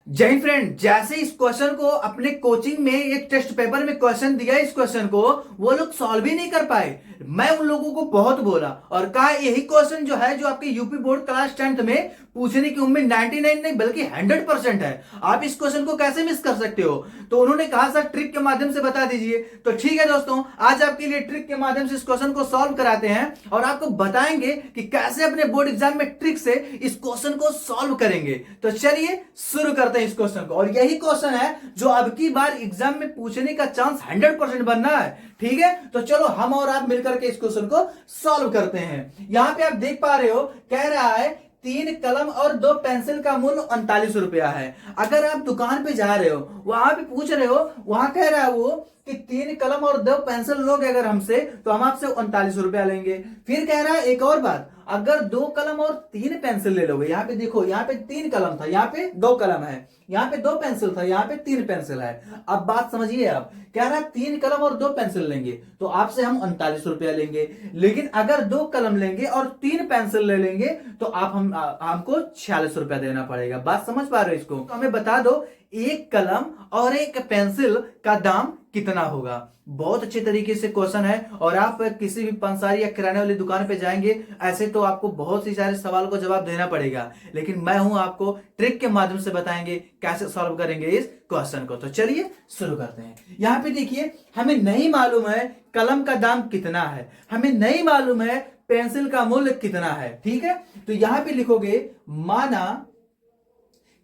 जय फ्रेंड, जैसे इस क्वेश्चन को अपने कोचिंग में एक टेस्ट पेपर में क्वेश्चन दिया, इस क्वेश्चन को वो लोग सॉल्व ही नहीं कर पाए। मैं उन लोगों को बहुत बोला और कहा यही क्वेश्चन जो है जो आपके यूपी बोर्ड क्लास 10th में पूछने की उम्मीद 99 नहीं बल्कि 100% है। आप इस क्वेश्चन को कैसे मिस कर सकते हो? तो उन्होंने कहा सर ट्रिक के माध्यम से बता दीजिए। तो ठीक है दोस्तों, आज आपके लिए ट्रिक के माध्यम से इस क्वेश्चन को सॉल्व कराते हैं और आपको बताएंगे कि कैसे अपने बोर्ड एग्जाम में ट्रिक से इस क्वेश्चन को सॉल्व करेंगे। तो चलिए शुरू करते हैं इस क्वेश्चन को। और यही क्वेश्चन है जो अब की बार एग्जाम में पूछने का चांस 100% बनना है। ठीक है, तो चलो हम और आप मिलकर के इस क्वेश्चन को सॉल्व करते हैं। यहां पे आप देख पा रहे हो, कह रहा है 3 कलम और 2 पेंसिल का मूल्य 39 रुपया है। अगर आप दुकान पे जा रहे हो, वहां पे पूछ रहे हो, वहां कह रहा है वो कि 3 कलम और 2 पेंसिल लोगे अगर हमसे तो हम आपसे 39 रुपया लेंगे। फिर कह रहा है एक और बात, अगर 2 कलम और 3 पेंसिल ले लोगे, यहाँ पे देखो, यहाँ पे 3 कलम था, यहाँ पे 2 कलम है, यहाँ पे 2 पेंसिल था, यहाँ पे 3 पेंसिल है। अब बात समझिए, आप कह रहा है 3 कलम और 2 पेंसिल लेंगे तो आपसे हम 39 रुपया लेंगे। लेकिन अगर 2 कलम लेंगे और 3 पेंसिल ले लेंगे तो हमको 46 रुपया देना पड़ेगा। बात समझ पा रहे हो इसको? तो हमें बता दो एक कलम और एक पेंसिल का दाम कितना होगा। बहुत अच्छे तरीके से क्वेश्चन है और आप किसी भी पंसारी या किराने वाली दुकान पे जाएंगे, ऐसे तो आपको बहुत सी सारे सवाल को जवाब देना पड़ेगा, लेकिन मैं हूं आपको ट्रिक के माध्यम से बताएंगे कैसे सॉल्व करेंगे इस क्वेश्चन को। तो चलिए शुरू करते हैं। यहां पे देखिए, हमें नहीं मालूम है कलम का दाम कितना है, हमें नहीं मालूम है पेंसिल का मूल्य कितना है। ठीक है, तो यहां पे लिखोगे माना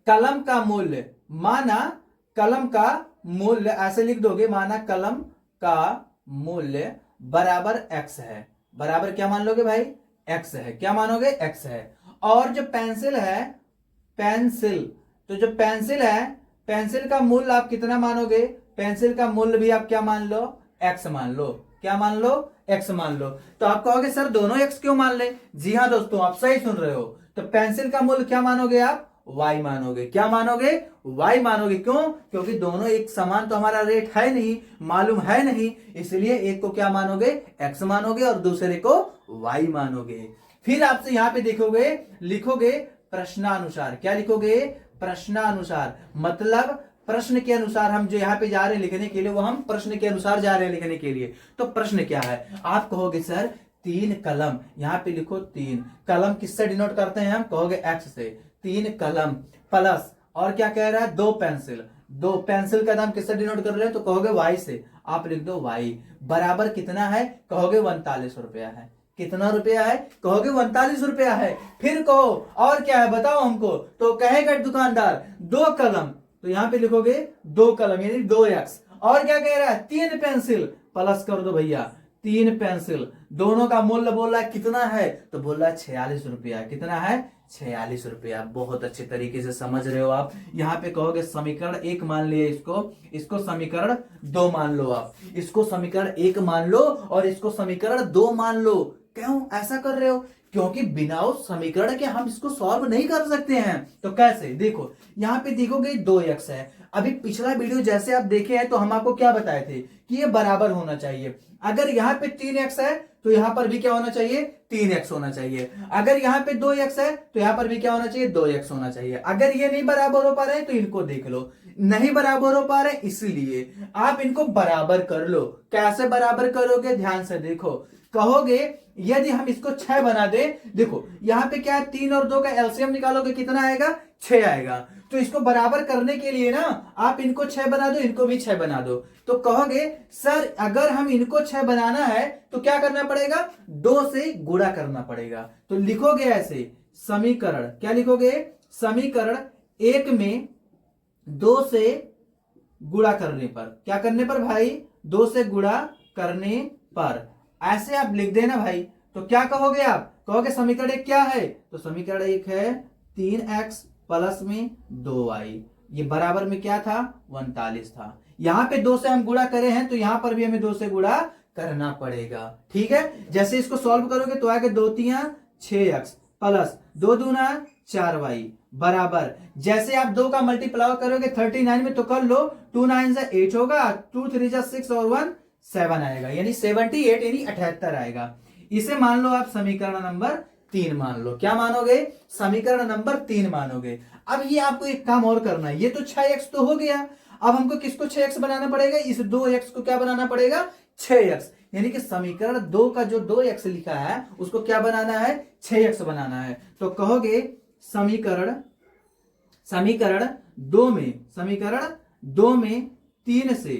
कलम का मूल्य, माना कलम का मूल्य, ऐसे लिख दोगे, माना कलम का मूल्य बराबर x है। बराबर क्या मान लोगे भाई? x है। क्या मानोगे? x है। और जो पेंसिल है, पेंसिल, तो जो पेंसिल है, पेंसिल का मूल्य आप कितना मानोगे? पेंसिल का मूल्य भी आप क्या मान लो? x मान लो। क्या मान लो? x मान लो। तो आप कहोगे सर दोनों x क्यों मान ले? जी हाँ दोस्तों, आप सही सुन रहे हो। तो पेंसिल का मूल्य क्या मानोगे आप? y मानोगे। क्या मानोगे? y मानोगे। क्यों? क्योंकि दोनों एक समान तो हमारा रेट है नहीं, मालूम है नहीं, इसलिए एक को क्या मानोगे? x मानोगे और दूसरे को y मानोगे। फिर आपसे यहां पे देखोगे, लिखोगे प्रश्नानुसार। क्या लिखोगे? प्रश्नानुसार। मतलब प्रश्न के अनुसार हम जो यहाँ पे जा रहे हैं लिखने के लिए, वो हम प्रश्न के अनुसार जा रहे हैं लिखने के लिए। तो प्रश्न क्या है? आप कहोगे सर 3 कलम, यहाँ पे लिखो 3 कलम किससे डिनोट करते हैं हम? कहोगे x से। 3 कलम प्लस, और क्या कह रहा है? 2 पेंसिल। 2 पेंसिल का दाम किससे डिनोट कर रहे हैं? तो कहोगे y से। आप लिख दो y बराबर कितना है? कहोगे 39 रुपया है। कितना रुपया है? कहोगे 39 रुपया है। फिर कहो और क्या है बताओ हमको, तो कहेगा दुकानदार 2 कलम, तो यहां पे लिखोगे 2 कलम यानी 2x। और क्या कह रहा है? 3 पेंसिल, प्लस कर दो भैया 3 पेंसिल। दोनों का मूल्य बोल रहा है कितना है? तो बोल रहा है 46 रुपया। कितना है? 46 रुपया। बहुत अच्छे तरीके से समझ रहे हो आप। यहाँ पे कहोगे समीकरण 1 मान लिए, इसको समीकरण 2 मान लो। आप इसको समीकरण 1 मान लो और इसको समीकरण 2 मान लो। क्यों ऐसा कर रहे हो? क्योंकि बिना उस समीकरण के हम इसको सॉल्व नहीं कर सकते हैं। तो कैसे? देखो यहाँ पे देखोगे 2x है। अभी पिछला वीडियो जैसे आप देखे हैं तो हम आपको क्या बताए थे कि ये बराबर होना चाहिए। अगर यहाँ पे 3x है तो यहां पर भी क्या होना चाहिए? 3x होना चाहिए। अगर यहाँ पे 2x है तो यहां पर भी क्या होना चाहिए? 2x होना चाहिए। अगर ये नहीं बराबर हो पा रहे हैं तो इनको देख लो, नहीं बराबर हो पा रहे, इसलिए आप इनको बराबर कर लो। कैसे बराबर करोगे? ध्यान से देखो। कहोगे यदि हम इसको 6 बना दे, देखो यहाँ पे क्या है, 3 और 2 का एलसीएम निकालोगे कितना आएगा? 6 आएगा। तो इसको बराबर करने के लिए ना आप इनको 6 बना दो, इनको भी 6 बना दो। तो कहोगे सर अगर हम इनको 6 बनाना है तो क्या करना पड़ेगा? 2 से गुणा करना पड़ेगा। तो लिखोगे ऐसे समीकरण, क्या लिखोगे? समीकरण 1 में 2 से गुणा करने पर, क्या करने पर भाई? 2 से गुणा करने पर, ऐसे आप लिख देना भाई। तो क्या कहोगे आप? कहोगे समीकरण 1 क्या है? तो समीकरण 1 है 3x प्लस में 2y, ये बराबर में क्या था? 39 था। यहां पे 2 से हम गुणा करे हैं तो यहां पर भी हमें 2 से गुणा करना पड़ेगा। ठीक है, जैसे इसको सॉल्व करोगे तो आएगा 2 3 6x प्लस 2 दूना 4y बराबर, जैसे आप 2 का मल्टीप्लाई करोगे 39 में तो कर लो, 2 9 से 8 होगा, 2 3 जा 6 और 1 7 आएगा, यानी 78 यानी 78 आएगा। इसे मान लो आप समीकरण नंबर 3 मान लो। क्या मानोगे? समीकरण नंबर 3 मानोगे। अब ये आपको एक काम और करना है, ये तो 6x तो हो गया, अब हमको किसको 6x बनाना पड़ेगा, इस 2x को क्या बनाना पड़ेगा 6x, यानी कि समीकरण 2 का जो 2x लिखा है उसको क्या बनाना है 6x बनाना है। तो कहोगे समीकरण समीकरण 2 में 3 से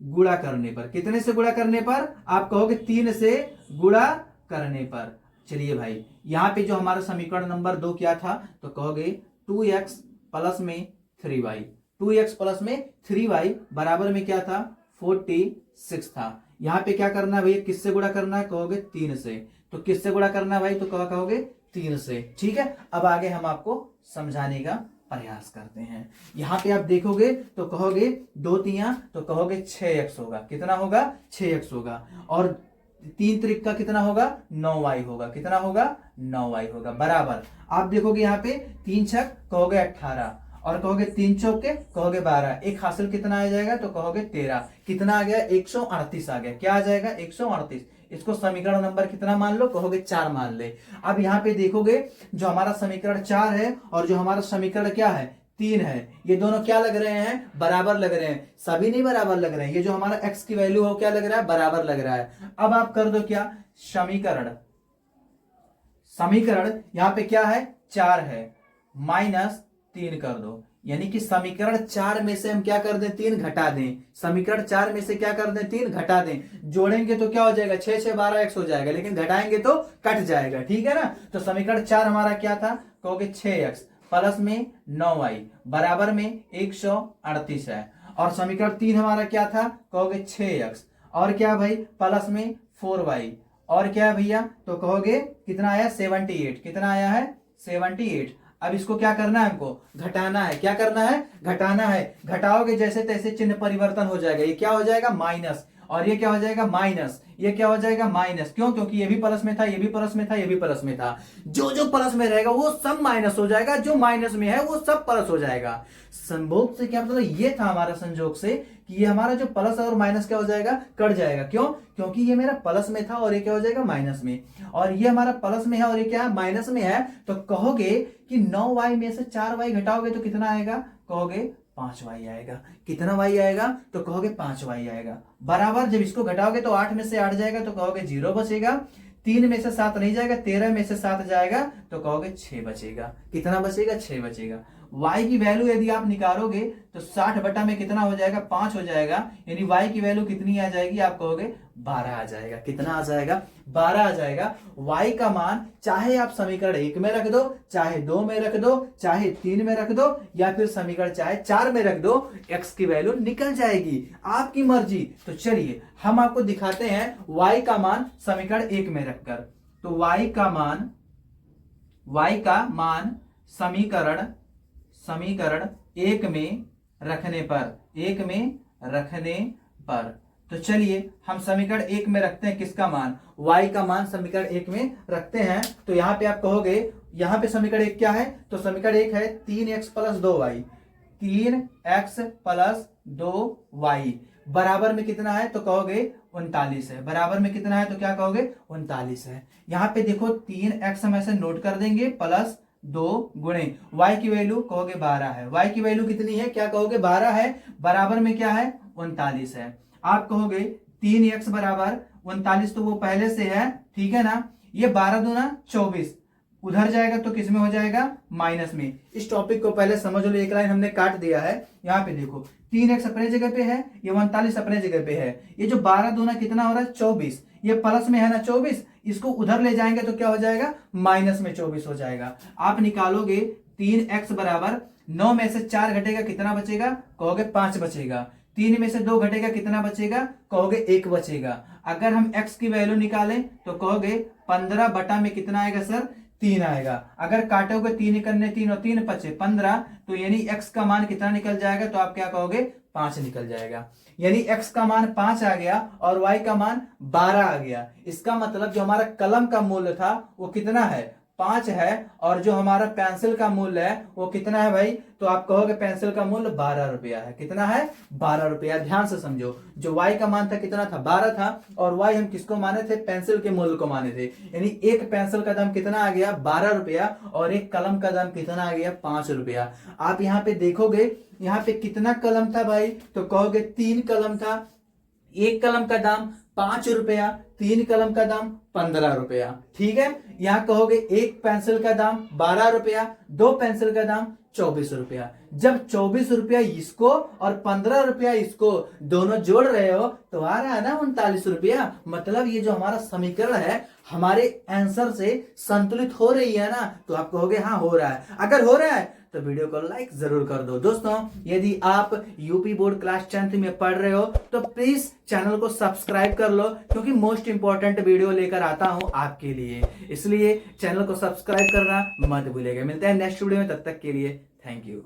गुणा करने पर, कितने से गुणा करने पर, आप कहोगे 3 से गुणा करने पर। चलिए भाई यहां पे जो हमारा समीकरण नंबर 2 क्या था, तो कहोगे 2x प्लस में 3y, 2x प्लस में 3y बराबर में क्या था 46 था। यहां पे क्या करना है भैया, किससे गुणा करना है, कहोगे 3 से। तो किससे गुणा करना है भाई, तो कहोगे 3 से। ठीक है, अब आगे हम आपको समझाने का प्रयास करते हैं। यहां पे आप देखोगे तो कहोगे 2 तिया, तो कहोगे 6x होगा, कितना होगा 6x होगा, और 3 त्रिक का कितना होगा 9y होगा, कितना होगा 9y होगा, बराबर। आप देखोगे यहाँ पे 3 छक कहोगे 18, और कहोगे 3 चौके कहोगे 12, एक हासिल कितना आ जाएगा, तो कहोगे 13, कितना आ गया 138 आ गया, क्या आ जाएगा 138। इसको समीकरण नंबर कितना मान लो, कहोगे 4 मान ले। अब यहाँ पे देखोगे जो हमारा समीकरण 4 है और जो हमारा समीकरण क्या है 3 है, ये दोनों क्या लग रहे हैं, बराबर लग रहे हैं, सभी नहीं बराबर लग रहे हैं। ये जो हमारा x की वैल्यू है क्या लग रहा है, बराबर लग रहा है। अब आप कर दो क्या, समीकरण यहां पे क्या है 4 है, -3 कर दो, यानी कि समीकरण 4 में से हम क्या कर दें 3 घटा दें, समीकरण 4 में से क्या कर दें 3 घटा दें, जोड़ेंगे तो क्या हो जाएगा 6 6 12 x हो जाएगा, लेकिन घटाएंगे तो कट जाएगा, ठीक है ना। तो समीकरण 4 हमारा क्या था, कहोगे 6x प्लस में 9y बराबर में 138 है, और समीकरण 3 हमारा क्या था, कहोगे 6x और क्या भाई प्लस में 4y, और क्या है भैया, तो कहोगे कितना आया 78, कितना आया है 78। अब इसको क्या करना है, हमको घटाना है, क्या करना है घटाना है, घटाओगे जैसे तैसे चिन्ह परिवर्तन हो जाएगा, ये क्या हो जाएगा माइनस, और ये क्या हो जाएगा माइनस, ये क्या हो जाएगा माइनस, क्यों, क्योंकि ये भी प्लस में था, ये भी प्लस में था, ये भी प्लस में था, जो जो प्लस में रहेगा वो सब माइनस हो जाएगा, जो माइनस में है वो सब प्लस हो जाएगा। संभोग से क्या मतलब, ये था हमारा संजोग से कि ये हमारा जो प्लस और माइनस क्या हो जाएगा, कट जाएगा, क्यों, क्योंकि ये मेरा प्लस में था और ये क्या हो जाएगा माइनस में, और ये हमारा प्लस में है और ये क्या है माइनस में है। तो कहोगे कि 9y में से 4y घटाओगे तो कितना आएगा, कहोगे 5y आएगा, कितना y आएगा, तो कहोगे 5y आएगा, बराबर। जब इसको घटाओगे तो 8 में से 8 जाएगा तो कहोगे 0 बचेगा, 3 में से 7 नहीं जाएगा, 13 में से 7 जाएगा तो कहोगे 6 बचेगा, कितना बचेगा 6 बचेगा। y की वैल्यू यदि आप निकालोगे तो 60 बटा में कितना हो जाएगा 5 हो जाएगा, यानी y की वैल्यू कितनी आ जाएगी, आप कहोगे 12 आ जाएगा, कितना आ जाएगा 12 आ जाएगा। y का मान चाहे आप समीकरण 1 में रख दो, चाहे 2 में रख दो, चाहे 3 में रख दो, या फिर समीकरण चाहे 4 में रख दो, x की वैल्यू निकल जाएगी, आपकी मर्जी। तो चलिए हम आपको दिखाते हैं y का मान समीकरण 1 में रखकर। तो y का मान समीकरण 1 में रखने पर, तो चलिए हम समीकरण 1 में रखते हैं किसका मान, y का मान समीकरण 1 में रखते हैं। तो यहां पे आप कहोगे, यहां पे समीकरण 1 क्या है, तो समीकरण 1 है 3x plus 2y, 3x plus 2y बराबर में कितना है, तो कहोगे 39 है, बराबर में कितना है, तो क्या कहोगे 39 है। यहां पे देखो 3x हम ऐसे नोट कर देंगे प्लस 2 गुणे y की वैल्यू कहोगे 12 है, y की वैल्यू कितनी है, क्या कहोगे 12 है, बराबर में क्या है 39 है। आप कहोगे 3x बराबर 39, तो वो पहले से है, ठीक है ना, ये 12 दूना 24 उधर जाएगा तो किस में हो जाएगा माइनस में। इस टॉपिक को पहले समझ लो, एक लाइन हमने काट दिया है। यहाँ पे देखो 3x अपने जगह पे है, ये 39 अपने जगह पे है, ये जो 12 दूना कितना हो रहा है 24, ये प्लस में है ना 24, इसको उधर ले जाएंगे तो क्या हो जाएगा माइनस में 24 हो जाएगा। आप निकालोगे 3x बराबर 9 में से 4 घटेगा कितना बचेगा, कहोगे 5 बचेगा, 3 में से 2 घटेगा कितना बचेगा, कहोगे 1 बचेगा। अगर हम x की वैल्यू निकालें तो कहोगे 15 बटा में कितना आएगा सर 3 आएगा। अगर काटोगे 3 करने 3 और 3 बचे 15, तो यानी x का मान कितना निकल जाएगा, तो आप क्या कहोगे 5 निकल जाएगा। यानी x का मान 5 आ गया और y का मान 12 आ गया। इसका मतलब जो हमारा कलम का मूल्य था वो कितना है 5 है और जो हमारा पेंसिल का मूल्य है वो कितना है भाई, तो आप कहोगे पेंसिल का मूल्य 12 रुपया है। कितना है? 12 रुपया। ध्यान से समझो, जो y का मान था कितना था? 12 था, और y हम किसको माने थे? पेंसिल के मूल्य को माने थे। यानी एक पेंसिल का दाम कितना आ गया? 12 रुपया, और एक कलम का दाम कितना आ गया? 5 रुपया। आप यहाँ पे देखोगे, यहाँ पे कितना कलम था भाई, तो कहोगे 3 कलम था। एक कलम का दाम 5 रुपया, 3 कलम का दाम 15 रुपया। ठीक है, यहां कहोगे एक पेंसिल का दाम 12 रुपया, 2 पेंसिल का दाम 24 रुपया। जब 24 रुपया इसको और 15 रुपया इसको दोनों जोड़ रहे हो तो आ रहा है ना 39 रुपया। मतलब ये जो हमारा समीकरण है हमारे आंसर से संतुलित हो रही है ना, तो आप कहोगे हाँ हो रहा है। अगर हो रहा है तो वीडियो को लाइक जरूर कर दो। दोस्तों, यदि आप यूपी बोर्ड क्लास 10th में पढ़ रहे हो तो प्लीज चैनल को सब्सक्राइब कर लो, क्योंकि मोस्ट इंपॉर्टेंट वीडियो लेकर आता हूं आपके लिए, इसलिए चैनल को सब्सक्राइब करना मत भूलिएगा। मिलते हैं नेक्स्ट वीडियो में, तब तक के लिए थैंक यू।